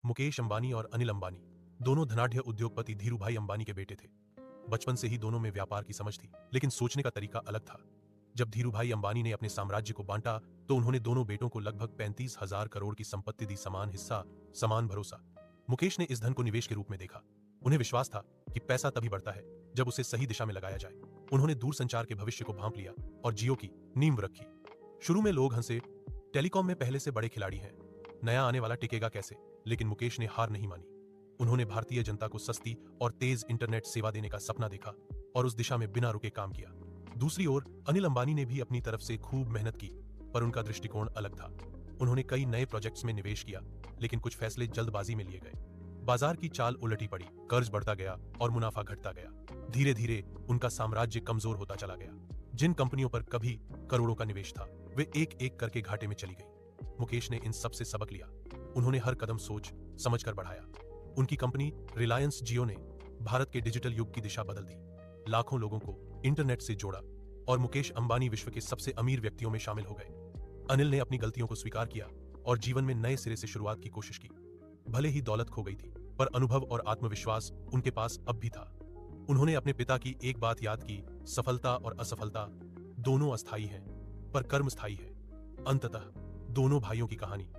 मुकेश अंबानी और अनिल अंबानी दोनों धनाढ्य उद्योगपति धीरूभाई अंबानी के बेटे थे। बचपन से ही दोनों में व्यापार की समझ थी, लेकिन सोचने का तरीका अलग था। जब धीरूभाई अंबानी ने अपने साम्राज्य को बांटा तो उन्होंने दोनों बेटों को लगभग 35,000 करोड़ की संपत्ति दी। समान हिस्सा, समान भरोसा। मुकेश ने इस धन को निवेश के रूप में देखा। उन्हें विश्वास था कि पैसा तभी बढ़ता है जब उसे सही दिशा में लगाया जाए। उन्होंने दूरसंचार के भविष्य को भांप लिया और जियो की नींव रखी। शुरू में लोग हंसे, टेलीकॉम में पहले से बड़े खिलाड़ी हैं, नया आने वाला टिकेगा कैसे। लेकिन मुकेश ने हार नहीं मानी। उन्होंने भारतीय जनता को सस्ती और तेज इंटरनेट सेवा देने का सपना देखा और उस दिशा में बिना रुके काम किया। दूसरी ओर अनिल अंबानी ने भी अपनी तरफ से खूब मेहनत की, पर उनका दृष्टिकोण अलग था। उन्होंने कई नए प्रोजेक्ट्स में निवेश किया, लेकिन कुछ फैसले जल्दबाजी में लिए गए। बाजार की चाल उलटी पड़ी, कर्ज बढ़ता गया और मुनाफा घटता गया। धीरे धीरे उनका साम्राज्य कमजोर होता चला गया। जिन कंपनियों पर कभी करोड़ों का निवेश था, वे एक एक करके घाटे में चली गई। मुकेश ने इन सब से सबक लिया। उन्होंने हर कदम सोच समझकर बढ़ाया। उनकी कंपनी रिलायंस जियो ने भारत के डिजिटल युग की दिशा बदल दी, लाखों लोगों को इंटरनेट से जोड़ा और मुकेश अंबानी विश्व के सबसे अमीर व्यक्तियों में शामिल हो गए। अनिल ने अपनी गलतियों को स्वीकार किया और जीवन में नए सिरे से शुरुआत की कोशिश की। भले ही दौलत खो गई थी, पर अनुभव और आत्मविश्वास उनके पास अब भी था। उन्होंने अपने पिता की एक बात याद की, सफलता और असफलता दोनों अस्थायी हैं, पर कर्म स्थायी है। अंततः दोनों भाइयों की कहानी